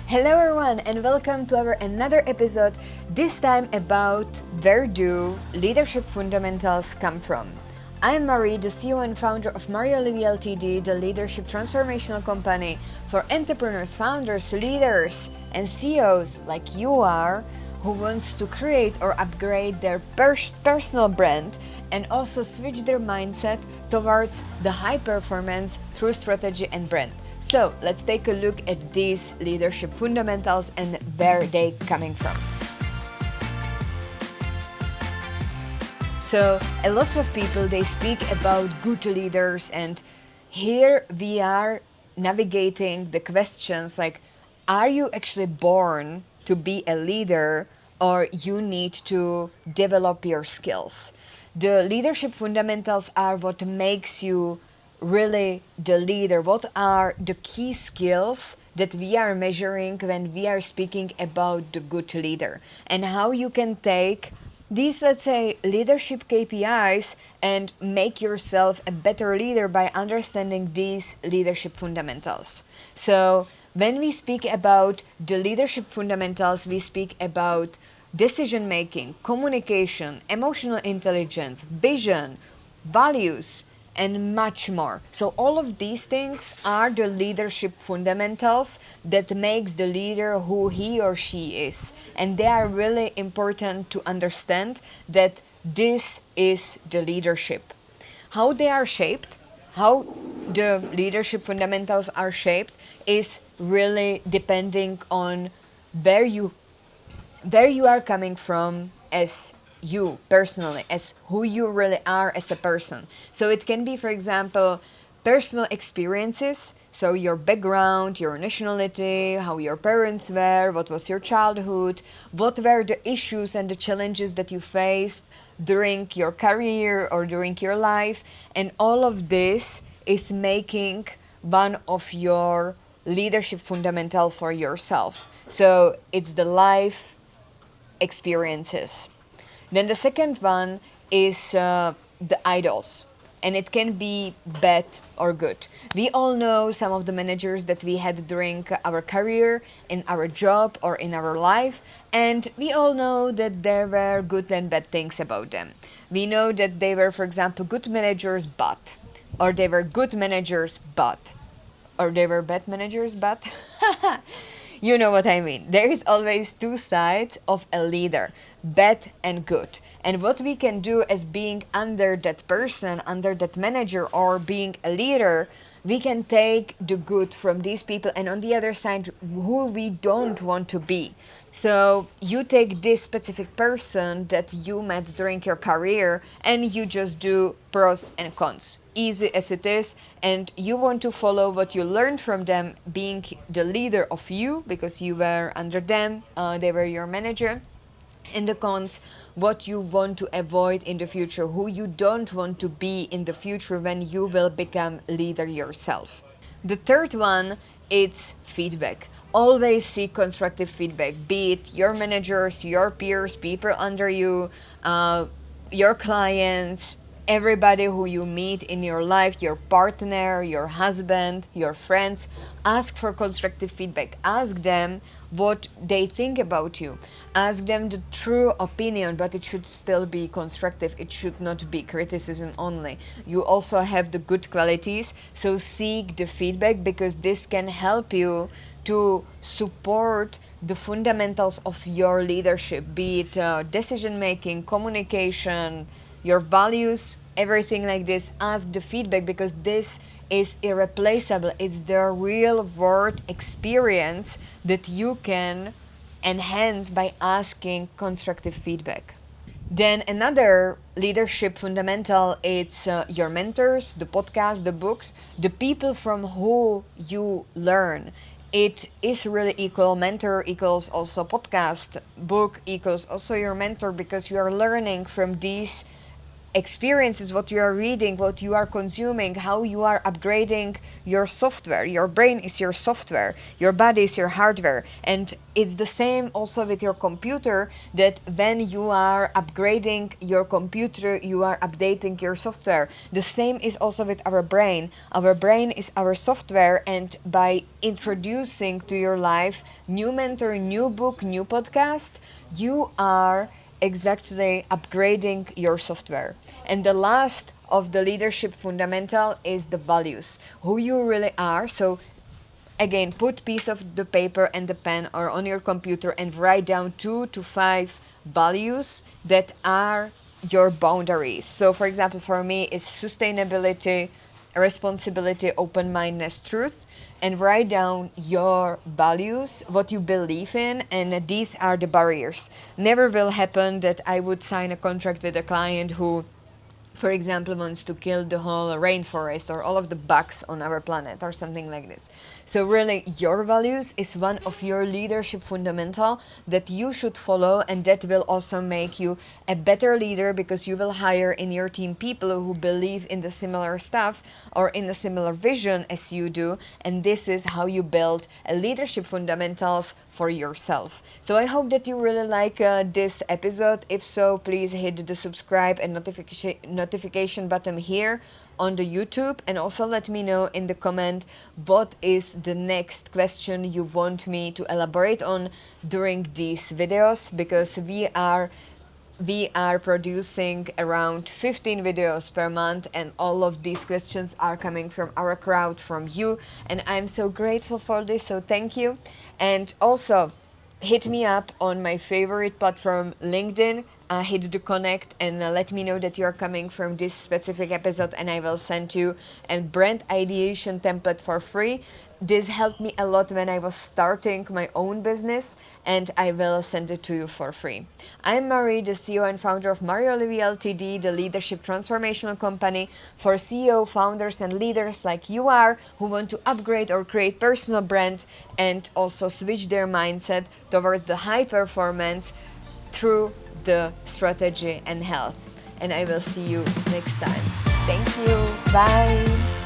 Hello everyone and welcome to our another episode, this time about where do leadership fundamentals come from. I'm Marie, the CEO and founder of Mario Olivia Ltd, the leadership transformational company for entrepreneurs, founders, leaders and CEOs like you are who wants to create or upgrade their personal brand and also switch their mindset towards the high performance through strategy and brand. So let's take a look at these leadership fundamentals and where they coming from. So a lots of people, they speak about good leaders, and here we are navigating the questions like, are you actually born to be a leader or you need to develop your skills? The leadership fundamentals are what makes you really the leader. What are the key skills that we are measuring when we are speaking about the good leader, and how you can take these, let's say, leadership KPIs and make yourself a better leader by understanding these leadership fundamentals. So when we speak about the leadership fundamentals, we speak about decision making, communication, emotional intelligence, vision, values, and much more. So all of these things are the leadership fundamentals that makes the leader who he or she is. And they are really important to understand that this is the leadership. How they are shaped, how the leadership fundamentals are shaped is really depending on where you are coming from as you personally, as who you really are as a person. So it can be, for example, personal experiences, so your background, your nationality, how your parents were, what was your childhood, what were the issues and the challenges that you faced during your career or during your life, and all of this is making one of your leadership fundamental for yourself. So it's the life experiences. Then the second one is the idols, and it can be bad or good. We all know some of the managers that we had during our career, in our job or in our life, and we all know that there were good and bad things about them. We know that they were, for example, good managers but, or they were good managers but, or they were bad managers but. You know what I mean. There is always two sides of a leader, bad and good. And what we can do as being under that person, under that manager, or being a leader, we can take the good from these people, and on the other side, who we don't want to be. So you take this specific person that you met during your career and you just do pros and cons, easy as it is, and you want to follow what you learned from them, being the leader of you because you were under them, they were your manager. And the cons, what you want to avoid in the future, who you don't want to be in the future when you will become leader yourself. The third one, it's feedback. Always seek constructive feedback, be it your managers, your peers, people under you, your clients, everybody who you meet in your life, your partner, your husband, your friends. Ask for constructive feedback. Ask them what they think about you. Ask them the true opinion, but it should still be constructive. It should not be criticism only. You also have the good qualities, so seek the feedback because this can help you to support the fundamentals of your leadership, be it decision making, communication, your values, everything like this. Ask the feedback because this is irreplaceable. It's the real world experience that you can enhance by asking constructive feedback. Then another leadership fundamental, it's your mentors, the podcast, the books, the people from who you learn. It is really equal. Mentor equals also podcast, book equals also your mentor, because you are learning from these experiences, what you are reading, what you are consuming, how you are upgrading your software. Your brain is your software, your body is your hardware. And it's the same also with your computer, that when you are upgrading your computer, you are updating your software. The same is also with our brain. Our brain is our software, and by introducing to your life new mentor, new book, new podcast, you are exactly upgrading your software. And the last of the leadership fundamental is the values, who you really are. So again, put piece of the paper and the pen or on your computer and write down 2 to 5 values that are your boundaries. So for example, for me, it's sustainability, responsibility, open-mindedness, truth, and write down your values, what you believe in, and these are the barriers. Never will happen that I would sign a contract with a client who, for example, wants to kill the whole rainforest or all of the bugs on our planet or something like this. So really, your values is one of your leadership fundamental that you should follow, and that will also make you a better leader, because you will hire in your team people who believe in the similar stuff or in the similar vision as you do, and this is how you build a leadership fundamentals for yourself. So I hope that you really like this episode. If so, please hit the subscribe and notification button here on the YouTube, and also let me know in the comment what is the next question you want me to elaborate on during these videos, because we are producing around 15 videos per month, and all of these questions are coming from our crowd, from you, and I'm so grateful for this, so thank you. And also hit me up on my favorite platform, LinkedIn. Hit the connect and let me know that you're coming from this specific episode, and I will send you a brand ideation template for free. This helped me a lot when I was starting my own business, and I will send it to you for free. I'm Marie, the CEO and founder of Marie Olivier Ltd, the leadership transformational company for CEO, founders, and leaders like you are, who want to upgrade or create personal brand and also switch their mindset towards the high performance through the strategy and health. And I will see you next time. Thank you. Bye.